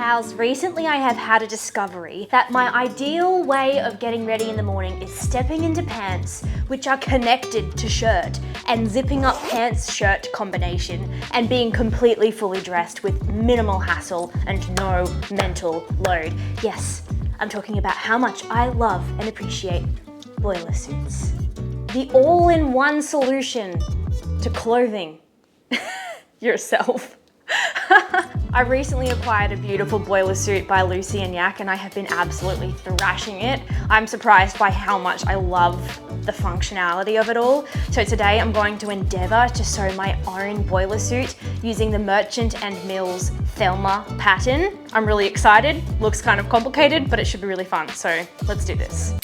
pals, recently I have had a discovery that my ideal way of getting ready in the morning is stepping into pants which are connected to shirt and zipping up pants shirt combination and being completely fully dressed with minimal hassle and no mental load. Yes, I'm talking about how much I love and appreciate boiler suits. The all-in-one solution to clothing yourself. I recently acquired a beautiful boiler suit by Lucy and Yak and I have been absolutely thrashing it. I'm surprised by how much I love the functionality of it all. So today I'm going to endeavour to sew my own boiler suit using the Merchant & Mills Thelma pattern. I'm really excited. Looks kind of complicated, but it should be really fun. So let's do this.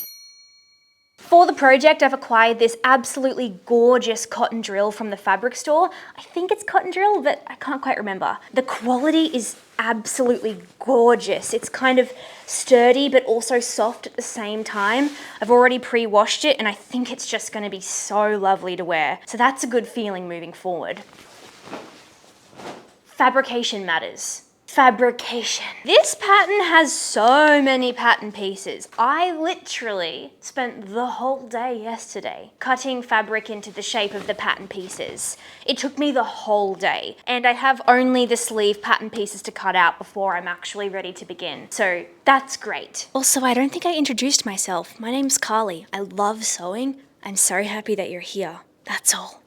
For the project, I've acquired this absolutely gorgeous cotton drill from the fabric store. I think it's cotton drill, but I can't quite remember. The quality is absolutely gorgeous. It's kind of sturdy, but also soft at the same time. I've already pre-washed it, and I think it's just gonna be so lovely to wear. So that's a good feeling moving forward. Fabrication matters. Fabrication. This pattern has so many pattern pieces. I literally spent the whole day yesterday cutting fabric into the shape of the pattern pieces. It took me the whole day, and I have only the sleeve pattern pieces to cut out before I'm actually ready to begin. So that's great. Also, I don't think I introduced myself. My name's Carly. I love sewing. I'm so happy that you're here. That's all.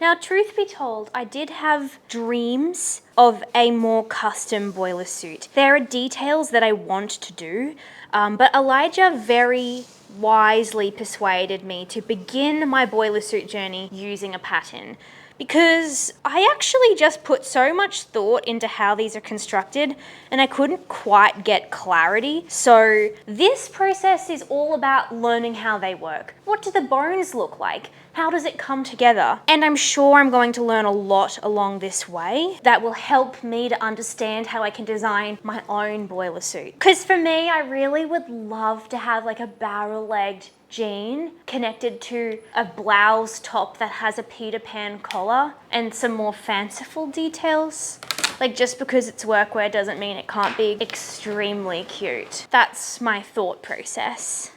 Now, truth be told, I did have dreams of a more custom boiler suit. There are details that I want to do, but Elijah very wisely persuaded me to begin my boiler suit journey using a pattern, because I actually just put so much thought into how these are constructed and I couldn't quite get clarity. So this process is all about learning how they work. What do the bones look like? How does it come together? And I'm sure I'm going to learn a lot along this way that will help me to understand how I can design my own boiler suit. Because for me, I really would love to have like a barrel-legged jean connected to a blouse top that has a Peter Pan collar and some more fanciful details. Like, just because it's workwear doesn't mean it can't be extremely cute. That's my thought process.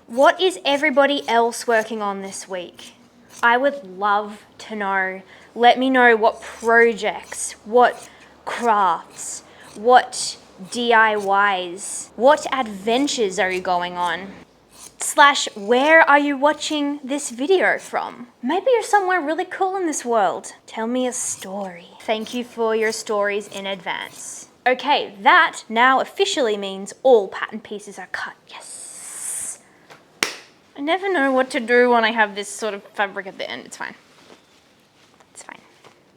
What is everybody else working on this week? I would love to know. Let me know what projects, what crafts, what DIYs, what adventures are you going on? / where are you watching this video from? Maybe you're somewhere really cool in this world. Tell me a story. Thank you for your stories in advance. Okay, that now officially means all pattern pieces are cut. Yes. I never know what to do when I have this sort of fabric at the end. It's fine. It's fine.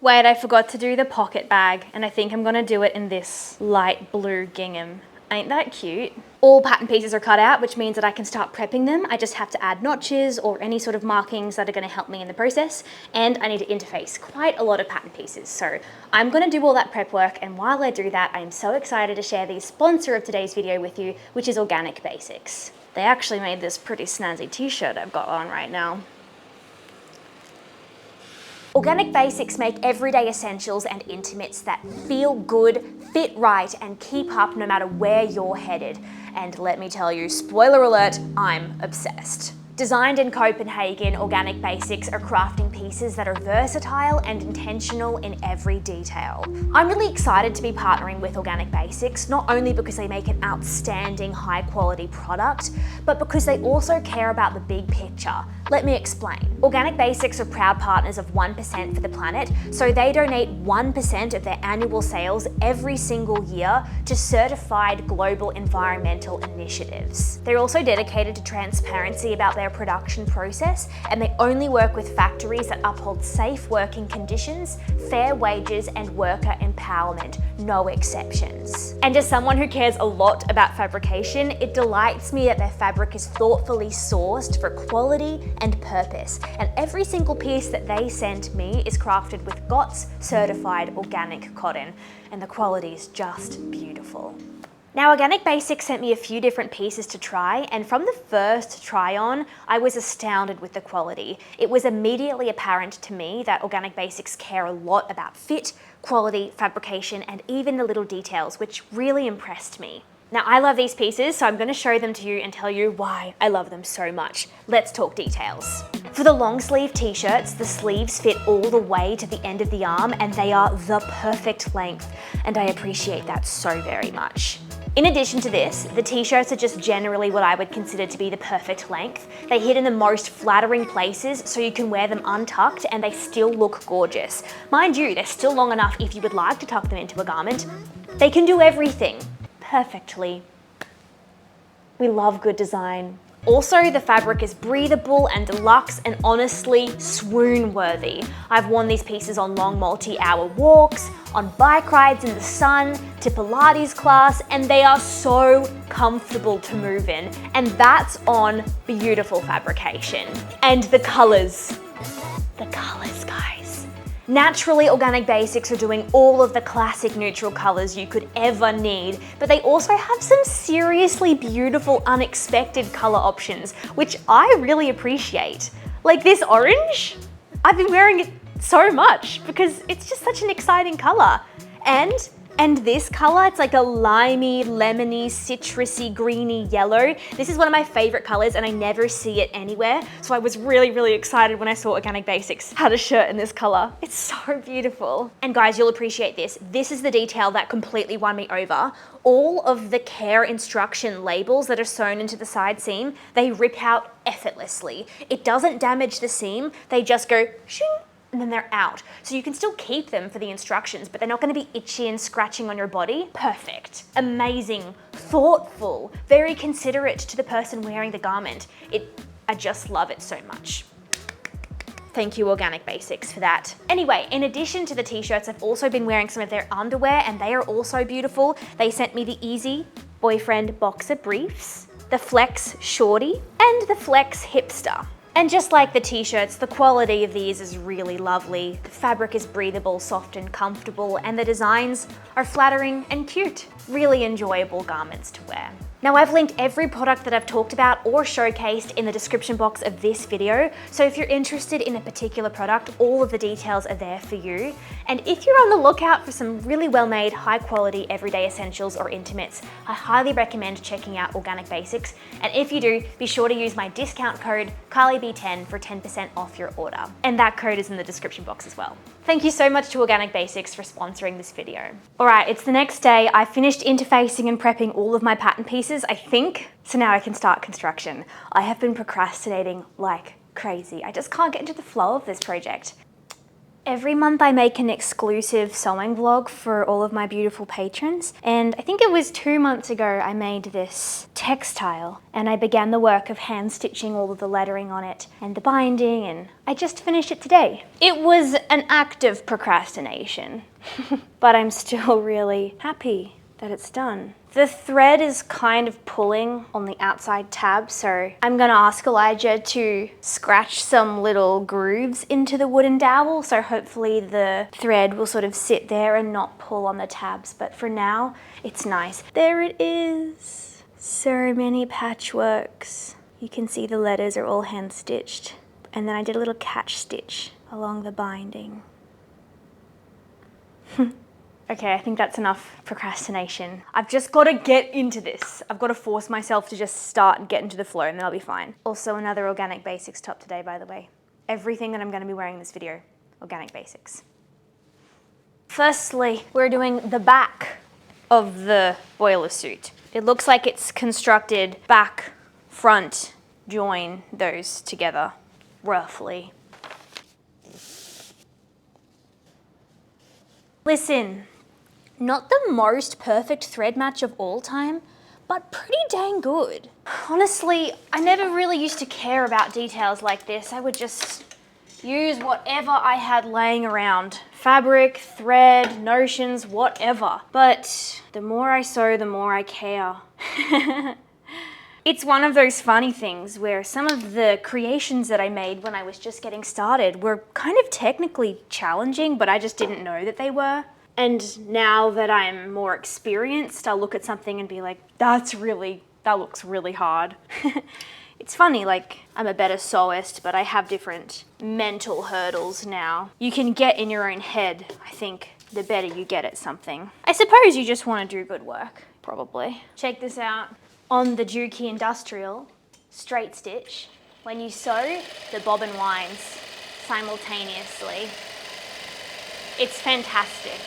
Wait, I forgot to do the pocket bag, and I think I'm gonna do it in this light blue gingham. Ain't that cute? All pattern pieces are cut out, which means that I can start prepping them. I just have to add notches or any sort of markings that are gonna help me in the process, and I need to interface quite a lot of pattern pieces. So I'm gonna do all that prep work, and while I do that, I'm so excited to share the sponsor of today's video with you, which is Organic Basics. They actually made this pretty snazzy t-shirt I've got on right now. Organic Basics make everyday essentials and intimates that feel good, fit right, and keep up no matter where you're headed. And let me tell you, spoiler alert, I'm obsessed. Designed in Copenhagen, Organic Basics are crafting pieces that are versatile and intentional in every detail. I'm really excited to be partnering with Organic Basics, not only because they make an outstanding high quality product, but because they also care about the big picture. Let me explain. Organic Basics are proud partners of 1% for the Planet, so they donate 1% of their annual sales every single year to certified global environmental initiatives. They're also dedicated to transparency about their production process, and they only work with factories that uphold safe working conditions, fair wages, and worker empowerment, no exceptions. And as someone who cares a lot about fabrication, it delights me that their fabric is thoughtfully sourced for quality and purpose, and every single piece that they sent me is crafted with GOTS certified organic cotton, and the quality is just beautiful. Now, Organic Basics sent me a few different pieces to try, and from the first try on, I was astounded with the quality. It was immediately apparent to me that Organic Basics care a lot about fit, quality, fabrication, and even the little details, which really impressed me. Now, I love these pieces, so I'm going to show them to you and tell you why I love them so much. Let's talk details. For the long sleeve t-shirts, the sleeves fit all the way to the end of the arm and they are the perfect length, and I appreciate that so very much. In addition to this, the t-shirts are just generally what I would consider to be the perfect length. They hit in the most flattering places so you can wear them untucked and they still look gorgeous. Mind you, they're still long enough if you would like to tuck them into a garment. They can do everything perfectly. We love good design. Also, the fabric is breathable and deluxe and honestly swoon-worthy. I've worn these pieces on long multi-hour walks, on bike rides in the sun, to Pilates class, and they are so comfortable to move in. And that's on beautiful fabrication. And the colors. The colors, guys. Naturally, Organic Basics are doing all of the classic neutral colors you could ever need, but they also have some seriously beautiful, unexpected color options, which I really appreciate. Like this orange, I've been wearing it so much because it's just such an exciting color. And this color, it's like a limey, lemony, citrusy, greeny yellow. This is one of my favorite colors and I never see it anywhere. So I was really, really excited when I saw Organic Basics had a shirt in this color. It's so beautiful. And guys, you'll appreciate this. This is the detail that completely won me over. All of the care instruction labels that are sewn into the side seam, they rip out effortlessly. It doesn't damage the seam. They just go shing, and then they're out. So you can still keep them for the instructions, but they're not gonna be itchy and scratching on your body. Perfect, amazing, thoughtful, very considerate to the person wearing the garment. I just love it so much. Thank you, Organic Basics, for that. Anyway, in addition to the t-shirts, I've also been wearing some of their underwear and they are also beautiful. They sent me the Easy Boyfriend Boxer Briefs, the Flex Shorty, and the Flex Hipster. And just like the t-shirts, the quality of these is really lovely. The fabric is breathable, soft and comfortable, and the designs are flattering and cute. Really enjoyable garments to wear. Now, I've linked every product that I've talked about or showcased in the description box of this video. So if you're interested in a particular product, all of the details are there for you. And if you're on the lookout for some really well-made, high-quality everyday essentials or intimates, I highly recommend checking out Organic Basics. And if you do, be sure to use my discount code CARLYB10 for 10% off your order. And that code is in the description box as well. Thank you so much to Organic Basics for sponsoring this video. All right, it's the next day. I finished interfacing and prepping all of my pattern pieces, I think. So now I can start construction. I have been procrastinating like crazy. I just can't get into the flow of this project. Every month I make an exclusive sewing vlog for all of my beautiful patrons, and I think it was 2 months ago I made this textile and I began the work of hand stitching all of the lettering on it and the binding, and I just finished it today. It was an act of procrastination, but I'm still really happy that it's done. The thread is kind of pulling on the outside tab, so I'm gonna ask Elijah to scratch some little grooves into the wooden dowel, so hopefully the thread will sort of sit there and not pull on the tabs, but for now, it's nice. There it is. So many patchworks. You can see the letters are all hand stitched, and then I did a little catch stitch along the binding. Okay, I think that's enough procrastination. I've just got to get into this. I've got to force myself to just start and get into the flow, and then I'll be fine. Also, another Organic Basics top today, by the way. Everything that I'm going to be wearing in this video, Organic Basics. Firstly, we're doing the back of the boiler suit. It looks like it's constructed back, front, join those together, roughly. Listen. Not the most perfect thread match of all time, but pretty dang good. Honestly, I never really used to care about details like this. I would just use whatever I had laying around. Fabric, thread, notions, whatever. But the more I sew, the more I care. It's one of those funny things where some of the creations that I made when I was just getting started were kind of technically challenging, but I just didn't know that they were. And now that I'm more experienced, I'll look at something and be like, that looks really hard. It's funny, like, I'm a better sewist, but I have different mental hurdles now. You can get in your own head, I think, the better you get at something. I suppose you just want to do good work, probably. Check this out. On the Juki Industrial straight stitch, when you sew, the bobbin winds simultaneously. It's fantastic.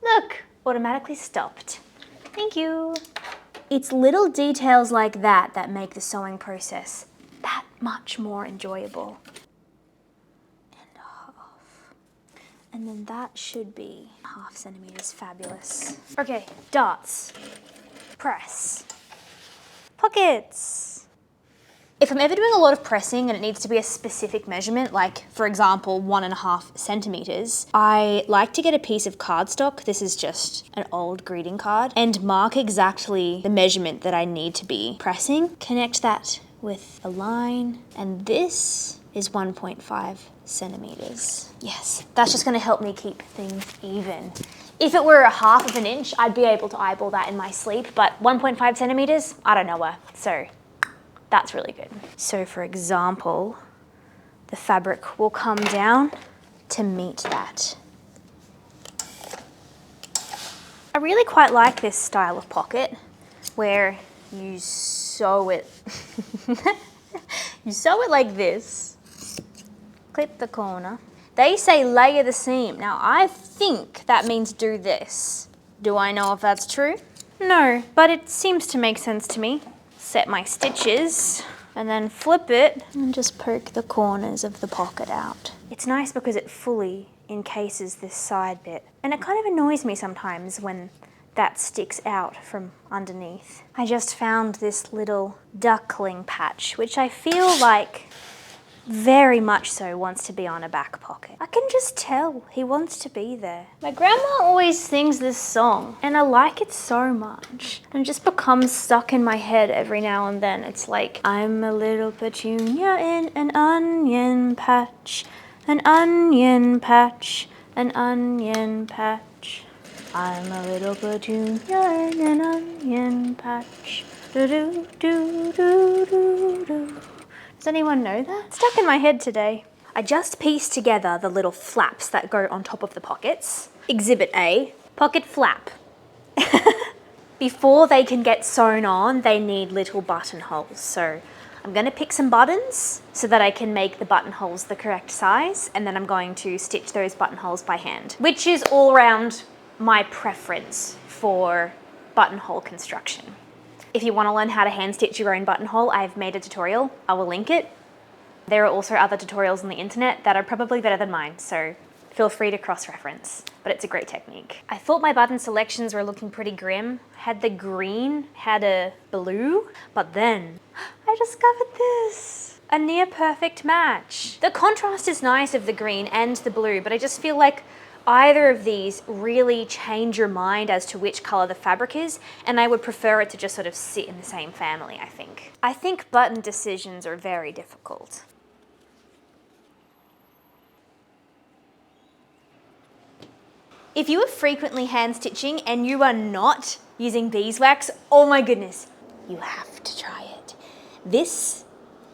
Look, automatically stopped. Thank you. It's little details like that that make the sewing process that much more enjoyable. And half. And then that should be 0.5 centimeters, fabulous. Okay, darts, press, pockets. If I'm ever doing a lot of pressing and it needs to be a specific measurement, like for example 1.5 centimeters, I like to get a piece of cardstock, this is just an old greeting card, and mark exactly the measurement that I need to be pressing. Connect that with a line, and this is 1.5 centimeters. Yes, that's just gonna help me keep things even. If it were 1/2 inch, I'd be able to eyeball that in my sleep, but 1.5 centimeters, I don't know where, so that's really good. So for example, the fabric will come down to meet that. I really quite like this style of pocket where you sew it. You sew it like this, clip the corner. They say layer the seam. Now I think that means do this. Do I know if that's true? No, but it seems to make sense to me. Set my stitches and then flip it and just poke the corners of the pocket out. It's nice because it fully encases this side bit, and it kind of annoys me sometimes when that sticks out from underneath. I just found this little duckling patch, which I feel like very much so wants to be on a back pocket. I can just tell he wants to be there. My grandma always sings this song and I like it so much, and it just becomes stuck in my head every now and then. It's like, I'm a little petunia in an onion patch, an onion patch, an onion patch. I'm a little petunia in an onion patch. Do do do do do do. Does anyone know that? It's stuck in my head today. I just pieced together the little flaps that go on top of the pockets. Exhibit A, pocket flap. Before they can get sewn on, they need little buttonholes. So I'm gonna pick some buttons so that I can make the buttonholes the correct size, and then I'm going to stitch those buttonholes by hand, which is all around my preference for buttonhole construction. If you want to learn how to hand stitch your own buttonhole, I've made a tutorial. I will link it. There are also other tutorials on the internet that are probably better than mine, so feel free to cross-reference, but it's a great technique. I thought my button selections were looking pretty grim. Had the green, had a blue, but then I discovered this. A near perfect match. The contrast is nice of the green and the blue, but I just feel like either of these really change your mind as to which color the fabric is, and I would prefer it to just sort of sit in the same family, I think. I think button decisions are very difficult. If you are frequently hand stitching and you are not using beeswax, oh my goodness, you have to try it. This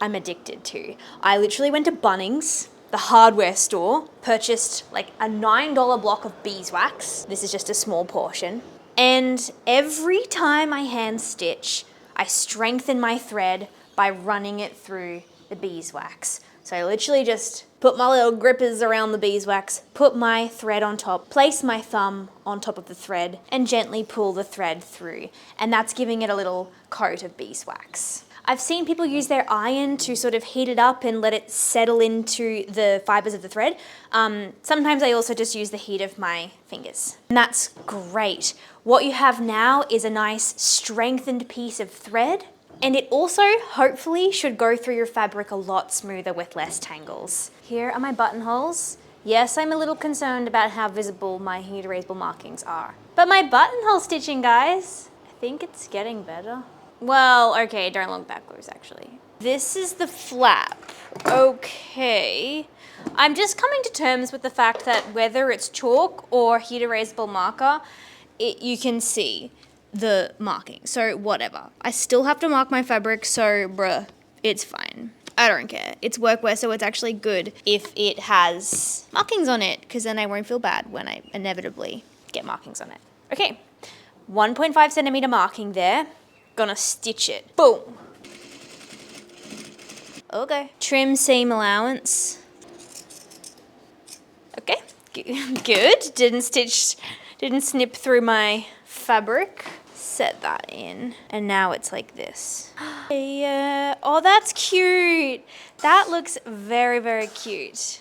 I'm addicted to. I literally went to Bunnings, the hardware store, purchased like a $9 block of beeswax. This is just a small portion. And every time I hand stitch, I strengthen my thread by running it through the beeswax. So I literally just put my little grippers around the beeswax, put my thread on top, place my thumb on top of the thread, and gently pull the thread through. And that's giving it a little coat of beeswax. I've seen people use their iron to sort of heat it up and let it settle into the fibers of the thread. Sometimes I also just use the heat of my fingers. And that's great. What you have now is a nice strengthened piece of thread, and it also hopefully should go through your fabric a lot smoother with less tangles. Here are my buttonholes. Yes, I'm a little concerned about how visible my heat erasable markings are. But my buttonhole stitching, guys, I think it's getting better. Well, okay, don't look backwards actually. This is the flap. Okay, I'm just coming to terms with the fact that whether it's chalk or heat erasable marker, you can see the marking. So whatever. I still have to mark my fabric, so bruh, it's fine. I don't care. It's workwear, so it's actually good if it has markings on it, because then I won't feel bad when I inevitably get markings on it. Okay, 1.5 centimeter marking there. Gonna stitch it. Boom. Okay. Trim seam allowance. Okay, good. Didn't snip through my fabric. Set that in, and now it's like this. Yeah. Oh, that's cute. That looks very, very cute.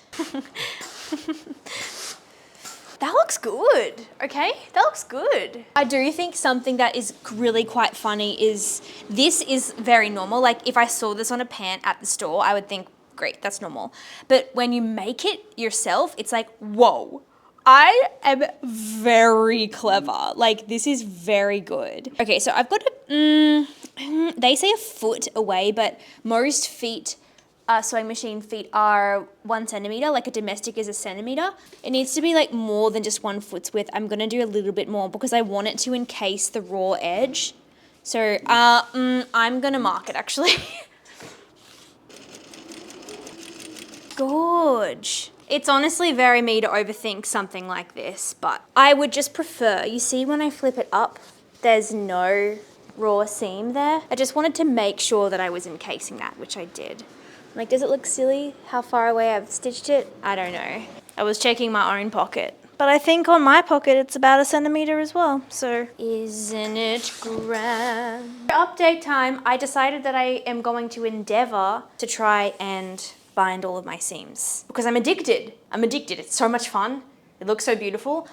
That looks good, okay? That looks good. I do think something that is really quite funny is, this is very normal. Like if I saw this on a pant at the store, I would think, great, that's normal. But when you make it yourself, it's like, whoa. I am very clever. Like, this is very good. Okay, so I've got they say a foot away, but most sewing machine feet are 1 centimeter, like a domestic is a centimeter. It needs to be like more than just 1 foot's width. I'm gonna do a little bit more because I want it to encase the raw edge. So, I'm gonna mark it actually. Gorge. It's honestly very me to overthink something like this, but I would just prefer, you see when I flip it up, there's no raw seam there. I just wanted to make sure that I was encasing that, which I did. Like, does it look silly how far away I've stitched it? I don't know. I was checking my own pocket, but I think on my pocket it's about 1 centimeter as well, so isn't it grand? Update time, I decided that I am going to endeavor to try and bind all of my seams because I'm addicted. It's so much fun. It looks so beautiful.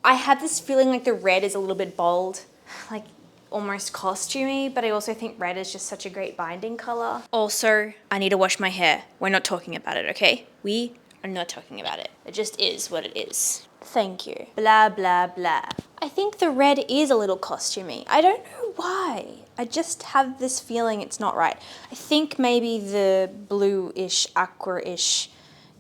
I have this feeling like the red is a little bit bold, like almost costumey, but I also think red is just such a great binding color. Also, I need to wash my hair. We're not talking about it, okay? We are not talking about it. It just is what it is. Thank you. Blah, blah, blah. I think the red is a little costumey. I don't know why. I just have this feeling it's not right. I think maybe the blue-ish, aqua-ish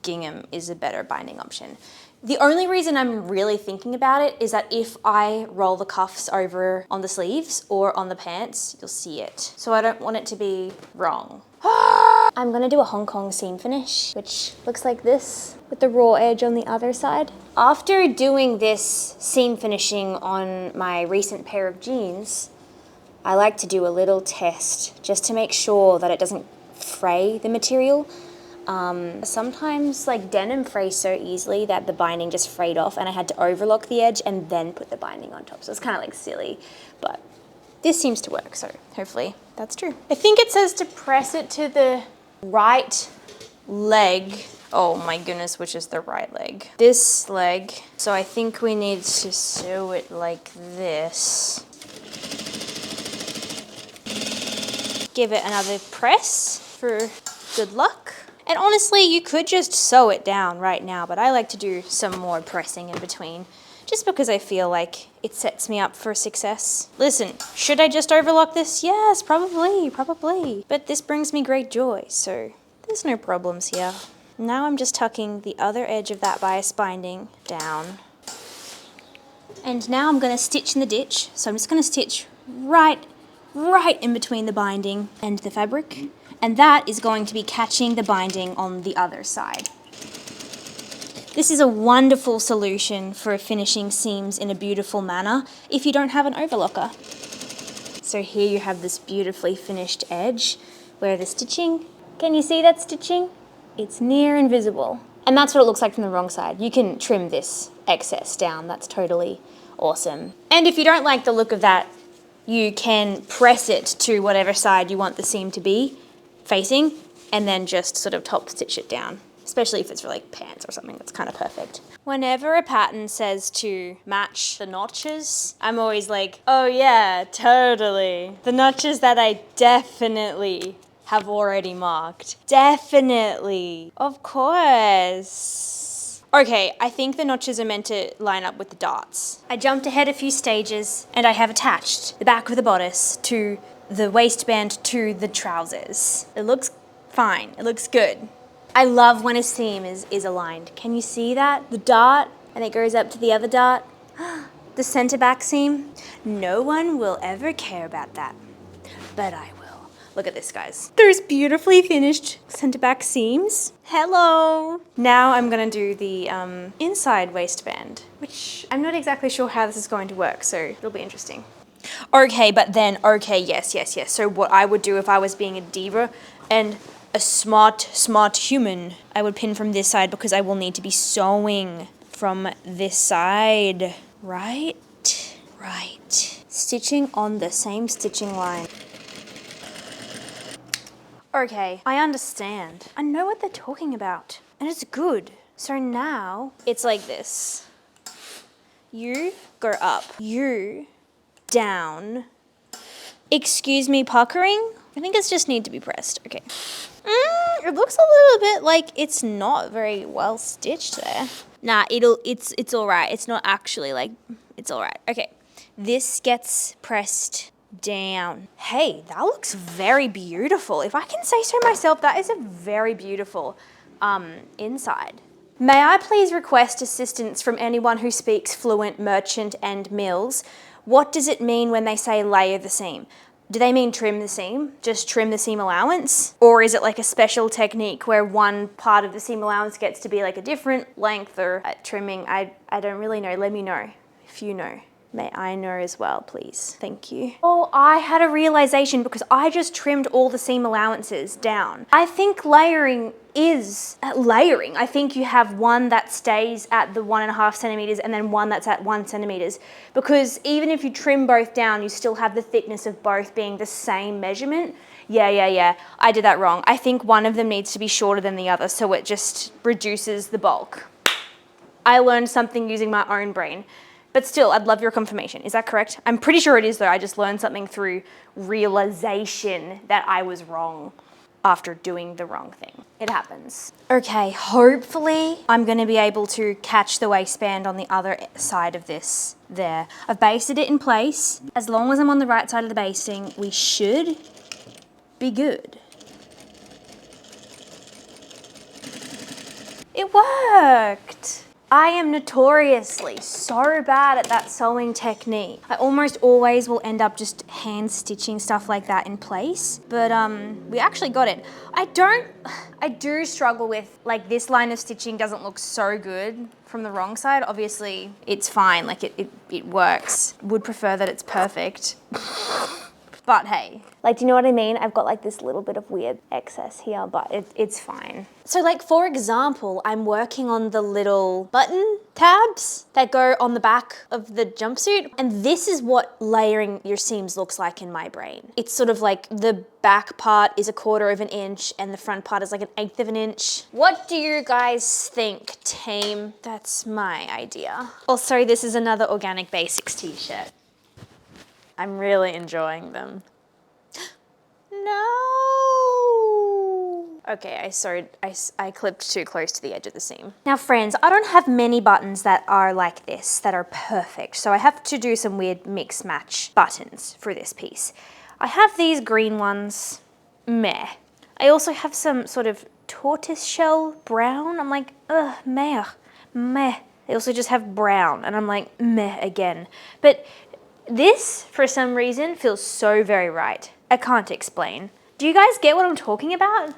gingham is a better binding option. The only reason I'm really thinking about it is that if I roll the cuffs over on the sleeves or on the pants, you'll see it. So I don't want it to be wrong. I'm gonna do a Hong Kong seam finish, which looks like this, with the raw edge on the other side. After doing this seam finishing on my recent pair of jeans, I like to do a little test just to make sure that it doesn't fray the material. Sometimes like denim frays so easily that the binding just frayed off and I had to overlock the edge and then put the binding on top. So it's kind of like silly, but this seems to work, so hopefully that's true. I think it says to press it to the right leg. Oh my goodness, which is the right leg? This leg. So I think we need to sew it like this. Give it another press for good luck. And honestly, you could just sew it down right now, but I like to do some more pressing in between, just because I feel like it sets me up for success. Listen, should I just overlock this? Yes, probably. But this brings me great joy, so there's no problems here. Now I'm just tucking the other edge of that bias binding down. And now I'm gonna stitch in the ditch. So I'm just gonna stitch right in between the binding and the fabric. And that is going to be catching the binding on the other side. This is a wonderful solution for finishing seams in a beautiful manner if you don't have an overlocker. So here you have this beautifully finished edge where the stitching, can you see that stitching? It's near invisible. And that's what it looks like from the wrong side. You can trim this excess down, that's totally awesome. And if you don't like the look of that, you can press it to whatever side you want the seam to be facing, and then just sort of top stitch it down, especially if it's for like pants or something. That's kind of perfect. Whenever a pattern says to match the notches, I'm always like, oh yeah, totally. The notches that I definitely have already marked. Definitely. Of course. Okay, I think the notches are meant to line up with the darts. I jumped ahead a few stages and I have attached the back of the bodice to the waistband to the trousers. It looks fine, it looks good. I love when a seam is aligned. Can you see that? The dart, and it goes up to the other dart. The center back seam. No one will ever care about that, but I will. Look at this, guys. There's beautifully finished center back seams. Hello. Now I'm gonna do the inside waistband, which I'm not exactly sure how this is going to work, so it'll be interesting. Okay, but then, okay, yes. So what I would do if I was being a diva and a smart human, I would pin from this side because I will need to be sewing from this side. Right. Stitching on the same stitching line. Okay, I understand. I know what they're talking about, and it's good. So now it's like this. You go up, you down. Excuse me, puckering? I think it's just need to be pressed. Okay. It looks a little bit like it's not very well stitched there. Nah, it's all right. It's not actually like, it's all right. Okay, this gets pressed down. Hey, that looks very beautiful. If I can say so myself, that is a very beautiful inside. May I please request assistance from anyone who speaks fluent merchant and mills? What does it mean when they say layer the seam? Do they mean trim the seam? Just trim the seam allowance? Or is it like a special technique where one part of the seam allowance gets to be like a different length or trimming? I don't really know. Let me know if you know. May I know as well, please? Thank you. Oh, I had a realization because I just trimmed all the seam allowances down. I think layering is layering. I think you have one that stays at the 1.5 centimeters and then one that's at 1 centimeters, because even if you trim both down, you still have the thickness of both being the same measurement. Yeah. I did that wrong. I think one of them needs to be shorter than the other, so it just reduces the bulk. I learned something using my own brain. But still, I'd love your confirmation. Is that correct? I'm pretty sure it is though. I just learned something through realization that I was wrong after doing the wrong thing. It happens. Okay, hopefully I'm gonna be able to catch the waistband on the other side of this there. I've basted it in place. As long as I'm on the right side of the basting, we should be good. It worked. I am notoriously so bad at that sewing technique. I almost always will end up just hand stitching stuff like that in place, but we actually got it. I do struggle with, like, this line of stitching doesn't look so good from the wrong side. Obviously it's fine, like it works. Would prefer that it's perfect. But hey, like, do you know what I mean? I've got like this little bit of weird excess here, but it's fine. So like, for example, I'm working on the little button tabs that go on the back of the jumpsuit. And this is what layering your seams looks like in my brain. It's sort of like the back part is 1/4 of an inch and the front part is like 1/8 of an inch. What do you guys think, team? That's my idea. Also, this is another Organic Basics t-shirt. I'm really enjoying them. No. Okay, I clipped too close to the edge of the seam. Now friends, I don't have many buttons that are like this, that are perfect. So I have to do some weird mix match buttons for this piece. I have these green ones, meh. I also have some sort of tortoiseshell brown. I'm like, ugh, meh. They also just have brown and I'm like, meh again. But this, for some reason, feels so very right. I can't explain. Do you guys get what I'm talking about?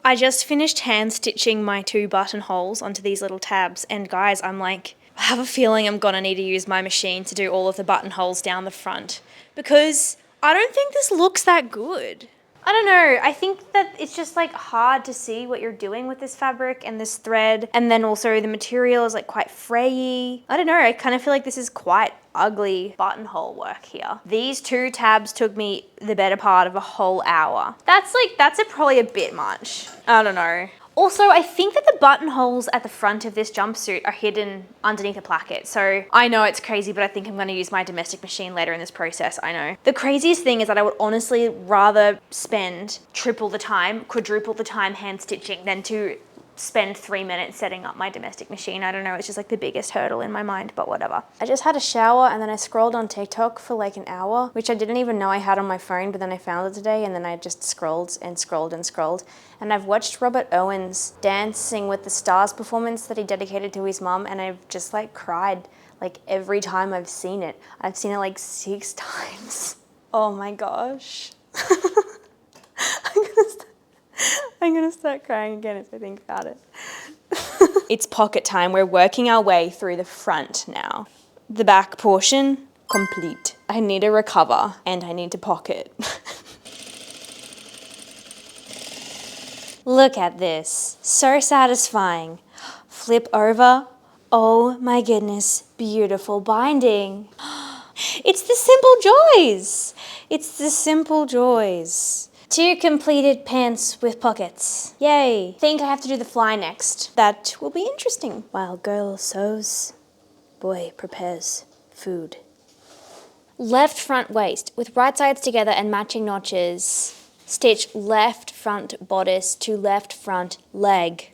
I just finished hand stitching my 2 buttonholes onto these little tabs, and guys, I'm like, I have a feeling I'm gonna need to use my machine to do all of the buttonholes down the front, because I don't think this looks that good. I don't know, I think that it's just like hard to see what you're doing with this fabric and this thread, and then also the material is like quite frayy. I don't know, I kind of feel like this is quite ugly buttonhole work here. These 2 tabs took me the better part of a whole hour. That's probably a bit much. I don't know. Also, I think that the buttonholes at the front of this jumpsuit are hidden underneath a placket. So I know it's crazy, but I think I'm gonna use my domestic machine later in this process, I know. The craziest thing is that I would honestly rather spend triple the time, quadruple the time hand stitching than to spend 3 minutes setting up my domestic machine. I don't know, it's just like the biggest hurdle in my mind, but whatever. I just had a shower and then I scrolled on TikTok for like an hour, which I didn't even know I had on my phone, but then I found it today and then I just scrolled and scrolled and scrolled. And I've watched Robert Owen's Dancing with the Stars performance that he dedicated to his mum, and I've just like cried like every time I've seen it. I've seen it like 6 times. Oh my gosh. I'm gonna start crying again as I think about it. It's pocket time. We're working our way through the front now. The back portion, complete. I need to recover and I need to pocket. Look at this. So satisfying. Flip over. Oh my goodness. Beautiful binding. It's the simple joys. It's the simple joys. 2 completed pants with pockets. Yay. Think I have to do the fly next. That will be interesting. While girl sews, boy prepares food. Left front waist with right sides together and matching notches. Stitch left front bodice to left front leg.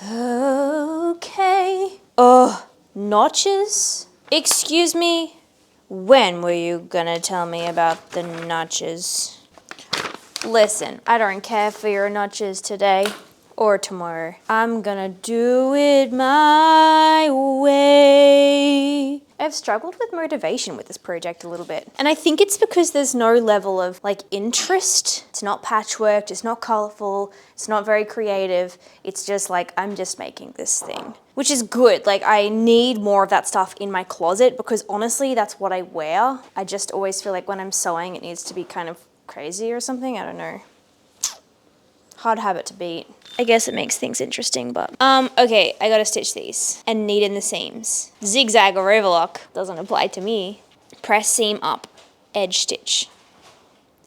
Okay. Oh, notches? Excuse me? When were you gonna tell me about the notches? Listen, I don't care for your notches today or tomorrow. I'm gonna do it my way. I've struggled with motivation with this project a little bit. And I think it's because there's no level of like interest. It's not patchworked, it's not colorful, it's not very creative. It's just like, I'm just making this thing. Which is good. Like, I need more of that stuff in my closet because honestly, that's what I wear. I just always feel like when I'm sewing, it needs to be kind of crazy or something. I don't know. Hard habit to beat. I guess it makes things interesting, but okay, I gotta stitch these and knead in the seams. Zigzag or overlock doesn't apply to me. Press seam up, edge stitch.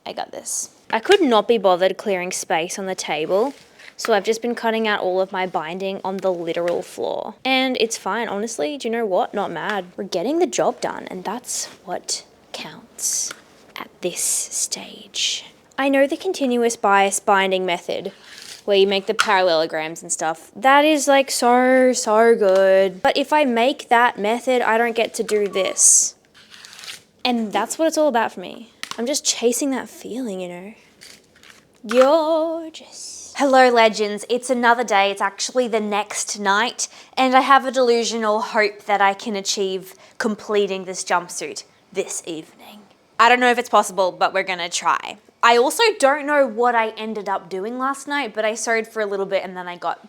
I got this. I could not be bothered clearing space on the table, so I've just been cutting out all of my binding on the literal floor. And it's fine, honestly. Do you know what? Not mad. We're getting the job done, and that's what counts at this stage. I know the continuous bias binding method, where you make the parallelograms and stuff. That is like so good. But if I make that method, I don't get to do this. And that's what it's all about for me. I'm just chasing that feeling, you know. Gorgeous. Hello legends, it's another day. It's actually the next night, and I have a delusional hope that I can achieve completing this jumpsuit this evening. I don't know if it's possible, but we're gonna try. I also don't know what I ended up doing last night, but I sewed for a little bit and then I got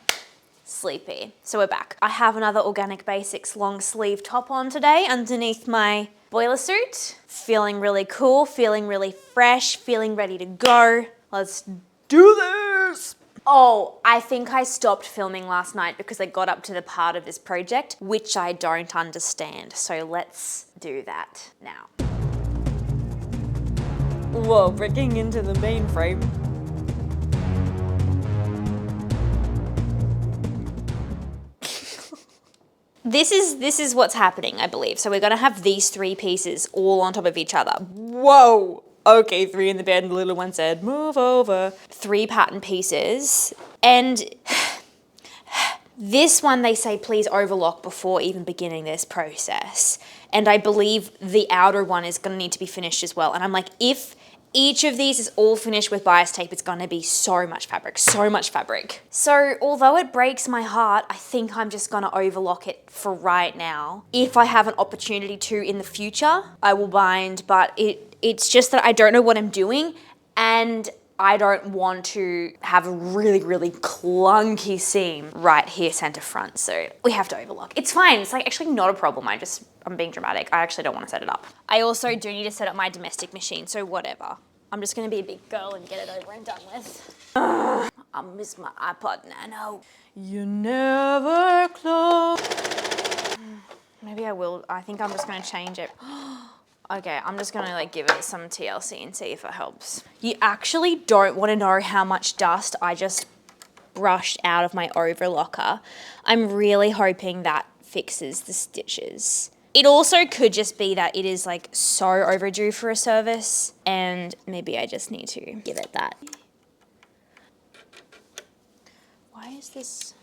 sleepy. So we're back. I have another Organic Basics long sleeve top on today underneath my boiler suit. Feeling really cool, feeling really fresh, feeling ready to go. Let's do this. Oh, I think I stopped filming last night because I got up to the part of this project which I don't understand. So let's do that now. Whoa, breaking into the mainframe. This is what's happening, I believe. So we're gonna have these 3 pieces all on top of each other. Whoa! Okay, 3 in the bed and the little one said, move over. 3 pattern pieces. And this one they say please overlock before even beginning this process. And I believe the outer one is gonna need to be finished as well. And I'm like, if each of these is all finished with bias tape, it's gonna be so much fabric, so much fabric. So although it breaks my heart, I think I'm just gonna overlock it for right now. If I have an opportunity to in the future, I will bind, but it's just that I don't know what I'm doing and I don't want to have a really, really clunky seam right here center front. So we have to overlock. It's fine, it's like actually not a problem. I'm being dramatic. I actually don't want to set it up. I also do need to set up my domestic machine, so whatever. I'm just gonna be a big girl and get it over and done with. I miss my iPod Nano. You never close. Maybe I will. I think I'm just gonna change it. Okay, I'm just gonna like give it some TLC and see if it helps. You actually don't want to know how much dust I just brushed out of my overlocker. I'm really hoping that fixes the stitches. It also could just be that it is like so overdue for a service and maybe I just need to give it that. Why is this?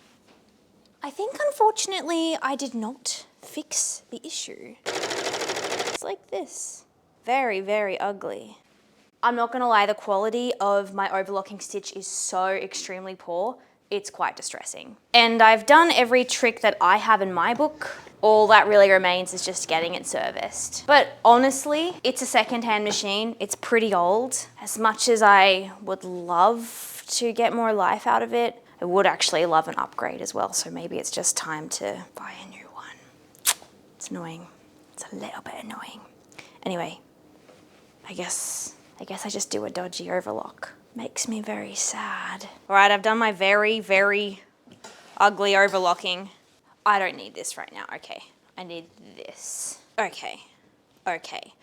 I think unfortunately I did not fix the issue. It's like this. Very, very ugly. I'm not gonna lie, the quality of my overlocking stitch is so extremely poor, it's quite distressing. And I've done every trick that I have in my book. All that really remains is just getting it serviced. But honestly, it's a secondhand machine. It's pretty old. As much as I would love to get more life out of it, I would actually love an upgrade as well. So maybe it's just time to buy a new one. It's annoying. It's a little bit annoying. Anyway, I guess I just do a dodgy overlock. Makes me very sad. All right, I've done my very, very ugly overlocking. I don't need this right now. Okay, I need this. Okay.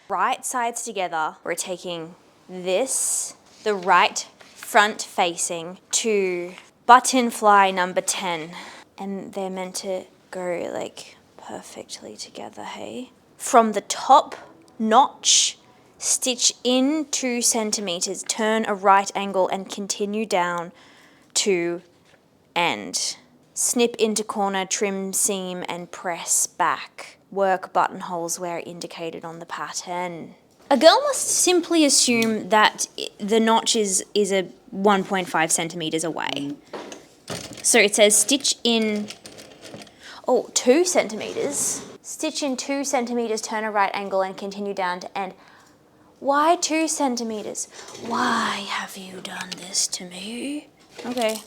Right sides together, we're taking this, the right front facing, to button fly number 10. And they're meant to go like perfectly together, hey? From the top notch, stitch in 2 centimeters, turn a right angle and continue down to end. Snip into corner, trim seam and press back. Work buttonholes where indicated on the pattern. A girl must simply assume that the notch is a 1.5 centimeters away. So it says stitch in, 2 centimeters. Stitch in 2 centimeters, turn a right angle and continue down to end. Why 2 centimeters? Why have you done this to me? Okay.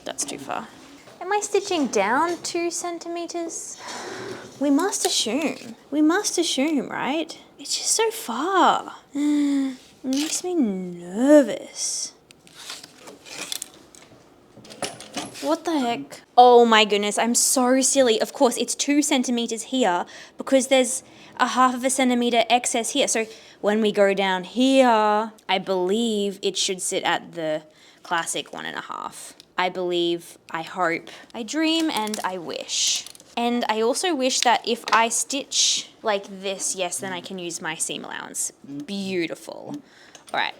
That's too far. Am I stitching down 2 centimeters? We must assume, right? It's just so far. It makes me nervous. What the heck? Oh my goodness, I'm so silly. Of course, it's 2 centimeters here because there's a 1/2 centimeter excess here. So when we go down here, I believe it should sit at the classic 1.5. I believe, I hope, I dream, and I wish. And I also wish that if I stitch like this, yes, then I can use my seam allowance. Beautiful. All right,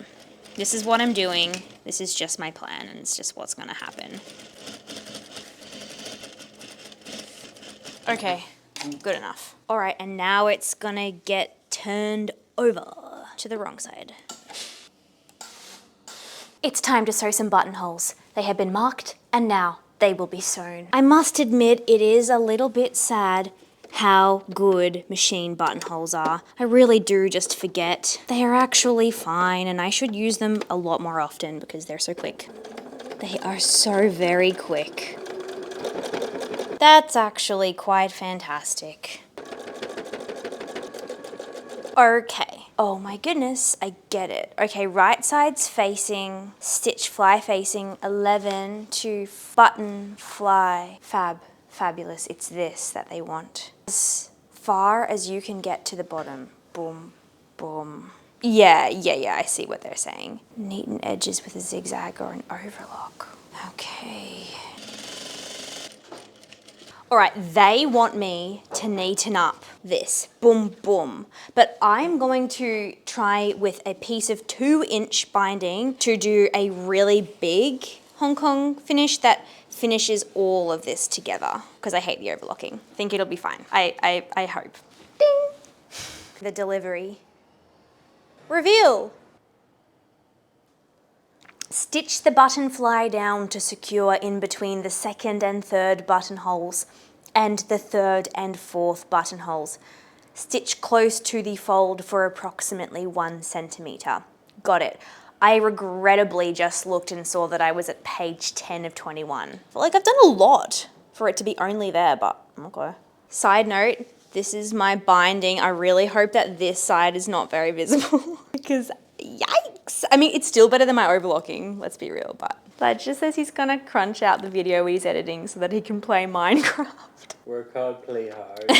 this is what I'm doing. This is just my plan, and it's just what's gonna happen. Okay, good enough. All right, and now it's gonna get turned over to the wrong side. It's time to sew some buttonholes. They have been marked, and now they will be sewn. I must admit, it is a little bit sad how good machine buttonholes are. I really do just forget. They are actually fine, and I should use them a lot more often because they're so quick. They are so very quick. That's actually quite fantastic. Okay. Oh my goodness, I get it. Okay, right sides facing, stitch fly facing 11 to button fly. Fabulous. It's this that they want. As far as you can get to the bottom. Boom, boom. Yeah, I see what they're saying. Neaten edges with a zigzag or an overlock. Okay. All right, they want me to neaten up this, boom, boom. But I'm going to try with a piece of 2-inch binding to do a really big Hong Kong finish that finishes all of this together because I hate the overlocking. Think it'll be fine. I hope. Ding! The delivery. Reveal. Stitch the button fly down to secure in between the 2nd and 3rd buttonholes and the 3rd and 4th buttonholes. Stitch close to the fold for approximately 1 centimeter. Got it. I regrettably just looked and saw that I was at page 10 of 21. I feel like I've done a lot for it to be only there, but okay. Side note, this is my binding. I really hope that this side is not very visible because yikes. I mean, it's still better than my overlocking, let's be real, but Vlad just says he's gonna crunch out the video he's editing so that he can play Minecraft. Work hard, play hard.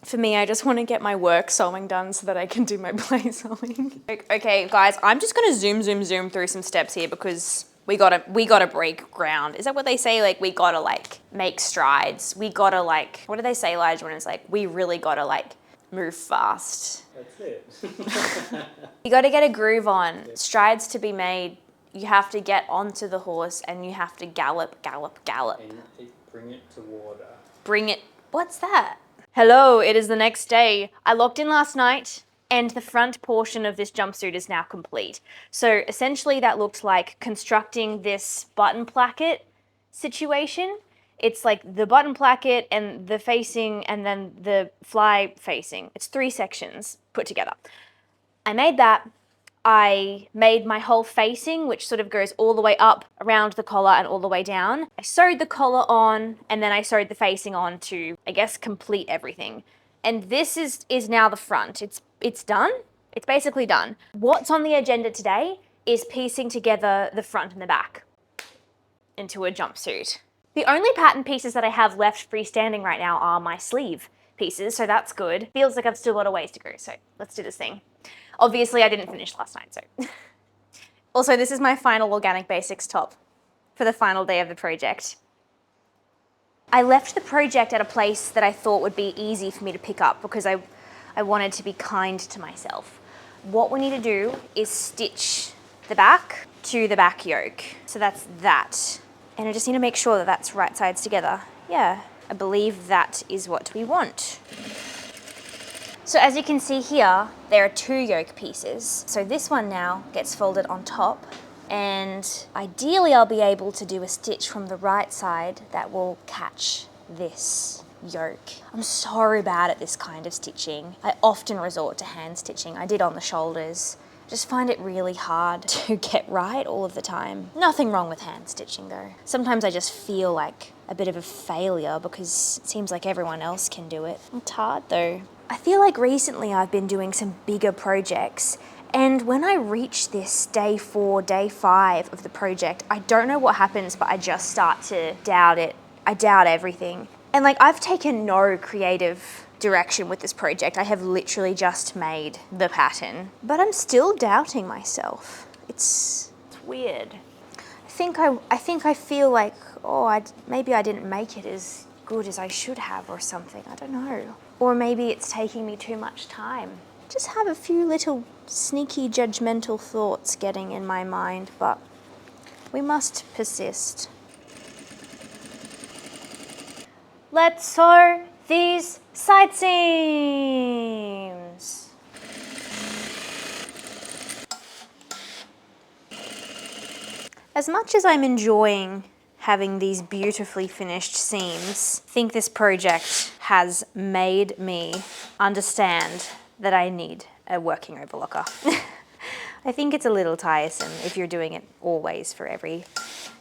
For me, I just want to get my work sewing done so that I can do my play sewing. Okay, guys, I'm just gonna zoom through some steps here because we gotta break ground. Is that what they say? Like, we gotta like make strides. We gotta like, what do they say, Lige, when it's like, we really gotta like move fast. That's it. You gotta get a groove on. Strides to be made you have to get onto the horse and you have to gallop, gallop, gallop. And bring it to water. Bring it. What's that? Hello, it is the next day. I logged in last night and the front portion of this jumpsuit is now complete. So essentially that looked like constructing this button placket situation. It's like the button placket and the facing and then the fly facing. It's 3 sections put together. I made that. I made my whole facing, which sort of goes all the way up around the collar and all the way down. I sewed the collar on and then I sewed the facing on to, I guess, complete everything. And this is now the front. It's done. It's basically done. What's on the agenda today is piecing together the front and the back into a jumpsuit. The only pattern pieces that I have left freestanding right now are my sleeve pieces, so that's good. Feels like I've still got a ways to go, so let's do this thing. Obviously, I didn't finish last night, so. Also, this is my final Organic Basics top for the final day of the project. I left the project at a place that I thought would be easy for me to pick up because I wanted to be kind to myself. What we need to do is stitch the back to the back yoke. So that's that. And I just need to make sure that that's right sides together. Yeah, I believe that is what we want. So as you can see here, there are 2 yoke pieces. So this one now gets folded on top, and ideally I'll be able to do a stitch from the right side that will catch this yoke. I'm so bad at this kind of stitching. I often resort to hand stitching. I did on the shoulders. I just find it really hard to get right all of the time. Nothing wrong with hand stitching though. Sometimes I just feel like a bit of a failure because it seems like everyone else can do it. It's hard though. I feel like recently I've been doing some bigger projects, and when I reach this day 4, day 5 of the project, I don't know what happens, but I just start to doubt it. I doubt everything. And like, I've taken no creative direction with this project. I have literally just made the pattern, but I'm still doubting myself. It's weird. I think I feel like, oh, maybe I didn't make it as good as I should have or something. I don't know. Or maybe it's taking me too much time. Just have a few little sneaky judgmental thoughts getting in my mind, but we must persist. Let's sew these side seams. As much as I'm enjoying having these beautifully finished seams, I think this project has made me understand that I need a working overlocker. I think it's a little tiresome if you're doing it always for every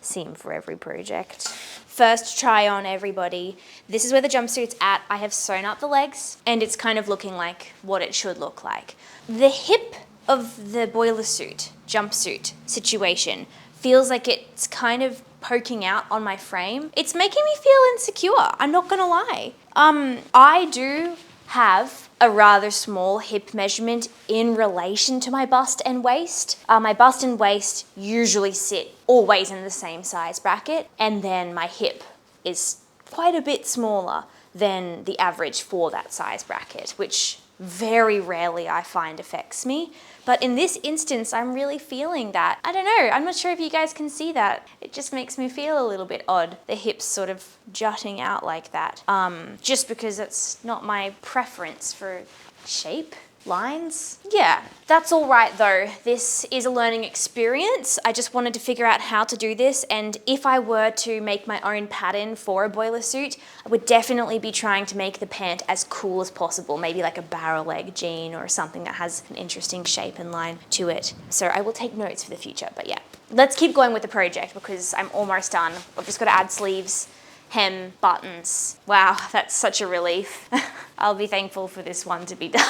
seam for every project. First try on, everybody. This is where the jumpsuit's at. I have sewn up the legs and it's kind of looking like what it should look like. The hip of the boiler suit, jumpsuit situation feels like it's kind of poking out on my frame. It's making me feel insecure, I'm not gonna lie. I do have a rather small hip measurement in relation to my bust and waist. My bust and waist usually sit always in the same size bracket, and then my hip is quite a bit smaller than the average for that size bracket, which very rarely I find affects me. But in this instance, I'm really feeling that. I don't know, I'm not sure if you guys can see that. It just makes me feel a little bit odd, the hips sort of jutting out like that. Just because it's not my preference for shape, lines. Yeah, that's all right though. This is a learning experience. I just wanted to figure out how to do this, and if I were to make my own pattern for a boiler suit, I would definitely be trying to make the pant as cool as possible, maybe like a barrel leg jean or something that has an interesting shape and line to it. So I will take notes for the future, but yeah. Let's keep going with the project because I'm almost done. I've just got to add sleeves, hem, buttons. Wow, that's such a relief. I'll be thankful for this one to be done.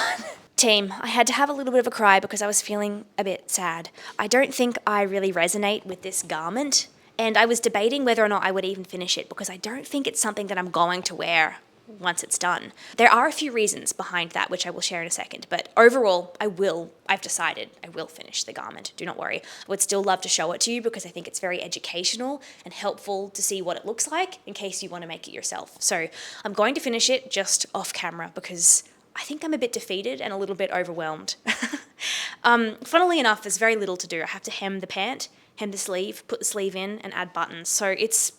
Team, I had to have a little bit of a cry because I was feeling a bit sad. I don't think I really resonate with this garment, and I was debating whether or not I would even finish it because I don't think it's something that I'm going to wear once it's done. There are a few reasons behind that, which I will share in a second, but overall, I've decided I will finish the garment. Do not worry. I would still love to show it to you because I think it's very educational and helpful to see what it looks like in case you want to make it yourself. So I'm going to finish it just off camera because I think I'm a bit defeated and a little bit overwhelmed. Funnily enough, there's very little to do. I have to hem the pant, hem the sleeve, put the sleeve in, and add buttons. So it's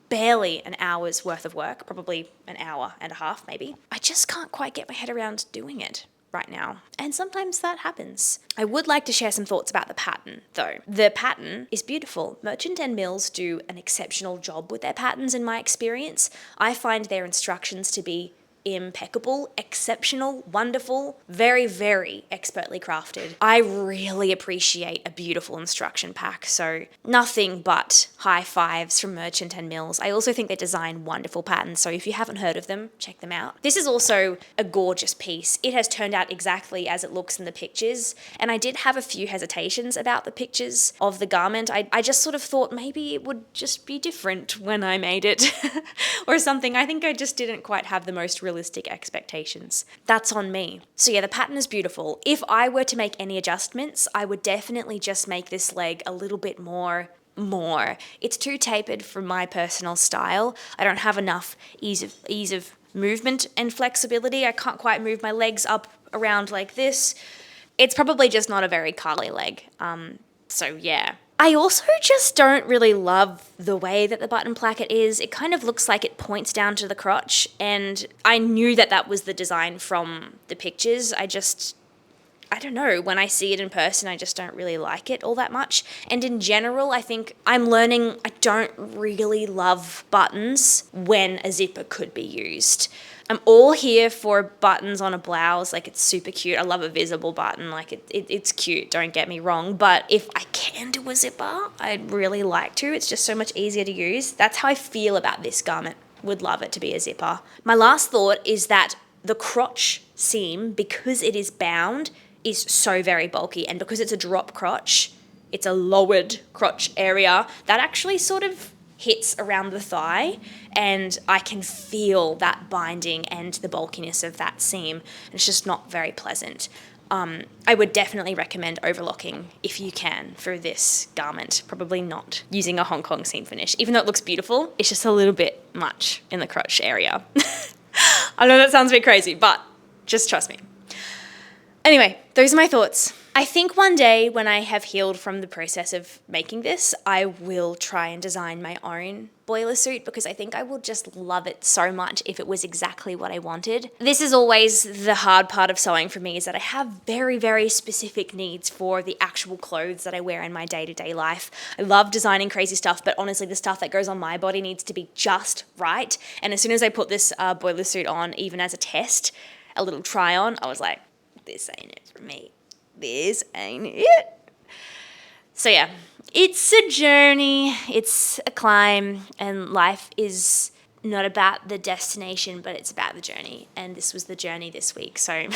barely an hour's worth of work, probably an hour and a half maybe. I just can't quite get my head around doing it right now. And sometimes that happens. I would like to share some thoughts about the pattern though. The pattern is beautiful. Merchant and Mills do an exceptional job with their patterns in my experience. I find their instructions to be impeccable, exceptional, wonderful, very, very expertly crafted. I really appreciate a beautiful instruction pack, so nothing but high fives from Merchant and Mills. I also think they design wonderful patterns, so if you haven't heard of them, check them out. This is also a gorgeous piece. It has turned out exactly as it looks in the pictures, and I did have a few hesitations about the pictures of the garment. I just sort of thought maybe it would just be different when I made it or something. I think I just didn't quite have the most realistic expectations. That's on me. So yeah, the pattern is beautiful. If I were to make any adjustments, I would definitely just make this leg a little bit more. It's too tapered for my personal style. I don't have enough ease of movement and flexibility. I can't quite move my legs up around like this. It's probably just not a very Carly leg. So yeah. I also just don't really love the way that the button placket is. It kind of looks like it points down to the crotch, and I knew that that was the design from the pictures. I don't know, when I see it in person, I just don't really like it all that much. And in general, I think I'm learning I don't really love buttons when a zipper could be used. I'm all here for buttons on a blouse, like it's super cute. I love a visible button, like it's cute, don't get me wrong. But if I can do a zipper, I'd really like to. It's just so much easier to use. That's how I feel about this garment. Would love it to be a zipper. My last thought is that the crotch seam, because it is bound, is so very bulky, and because it's a drop crotch, it's a lowered crotch area, that actually sort of hits around the thigh, and I can feel that binding and the bulkiness of that seam, and it's just not very pleasant. I would definitely recommend overlocking if you can for this garment, probably not using a Hong Kong seam finish. Even though it looks beautiful, it's just a little bit much in the crotch area. I know that sounds a bit crazy, but just trust me. Anyway, those are my thoughts. I think one day when I have healed from the process of making this, I will try and design my own boiler suit, because I think I will just love it so much if it was exactly what I wanted. This is always the hard part of sewing for me, is that I have very, very specific needs for the actual clothes that I wear in my day-to-day life. I love designing crazy stuff, but honestly, the stuff that goes on my body needs to be just right. And as soon as I put this boiler suit on, even as a test, a little try on, I was like, this ain't it for me. This ain't it. So yeah, it's a journey, it's a climb, and life is not about the destination, but it's about the journey. And this was the journey this week. So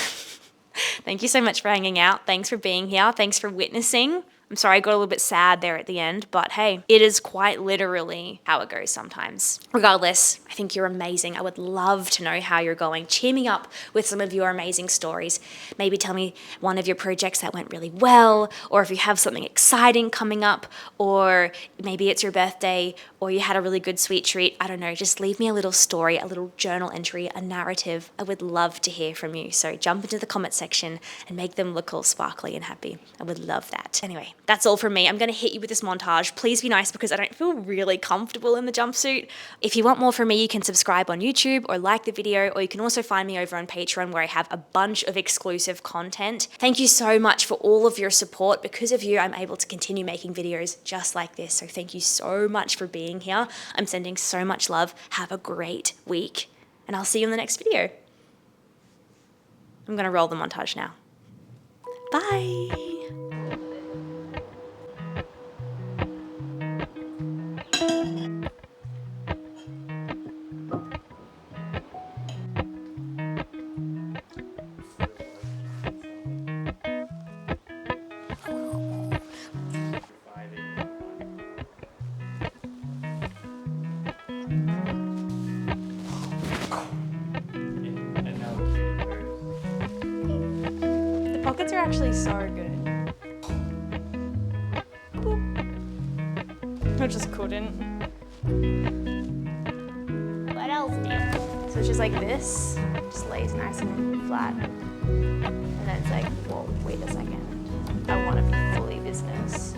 thank you so much for hanging out. Thanks for being here. Thanks for witnessing. I'm sorry I got a little bit sad there at the end, but hey, it is quite literally how it goes sometimes. Regardless, I think you're amazing. I would love to know how you're going. Cheer me up with some of your amazing stories. Maybe tell me one of your projects that went really well, or if you have something exciting coming up, or maybe it's your birthday, or you had a really good sweet treat. I don't know, just leave me a little story, a little journal entry, a narrative. I would love to hear from you. So jump into the comment section and make them look all sparkly and happy. I would love that. Anyway, that's all from me. I'm going to hit you with this montage. Please be nice, because I don't feel really comfortable in the jumpsuit. If you want more from me, you can subscribe on YouTube or like the video, or you can also find me over on Patreon, where I have a bunch of exclusive content. Thank you so much for all of your support. Because of you, I'm able to continue making videos just like this. So thank you so much for being here. I'm sending so much love. Have a great week, and I'll see you in the next video. I'm going to roll the montage now. Bye. Pockets are actually so good. Boop. I just couldn't. What else, dude? So it's just like this, just lays nice and flat. And then it's like, whoa, wait a second. I want to be fully business.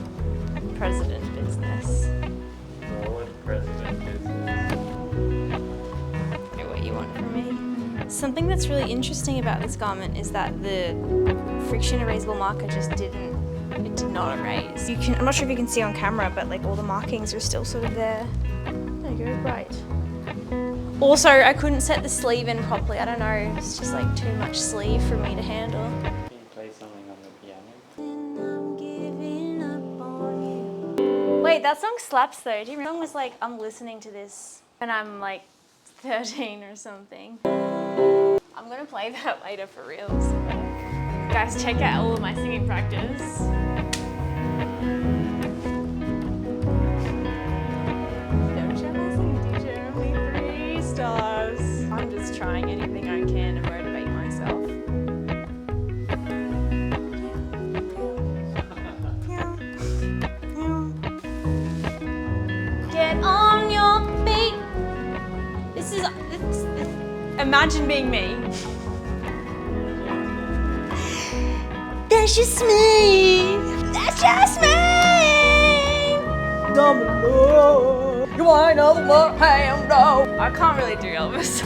president business. Forward president business. Okay, what you want from me? Something that's really interesting about this garment is that the friction erasable marker just did not erase. I'm not sure if you can see on camera, but like all the markings are still sort of there. There you go, right. Also, I couldn't set the sleeve in properly. I don't know, it's just like too much sleeve for me to handle. Can you play something on the piano? Wait, that song slaps though. Do you remember? The song was like, I'm listening to this when I'm like 13 or something. I'm gonna play that later for reals. Guys, check out all of my singing practice. Don't show my singing teacher, only 3 stars. I'm just trying anything I can to motivate myself. Get on your feet. This is imagine being me. That's just me. That's just me. Domino. You ain't no more hand, no. I can't really do Elvis.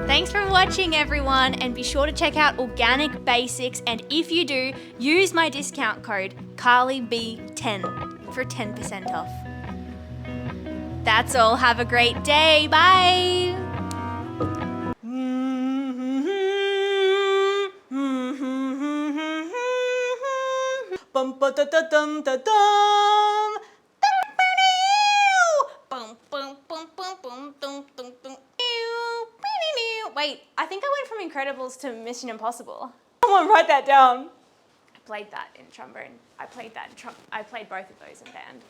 Thanks for watching, everyone, and be sure to check out Organic Basics, and if you do, use my discount code CARLYB10 for 10% off. That's all. Have a great day. Bye. Bum ba da da dum da dum. Wait, I think I went from Incredibles to Mission Impossible. Someone write that down. I played that in trombone. I played both of those in band.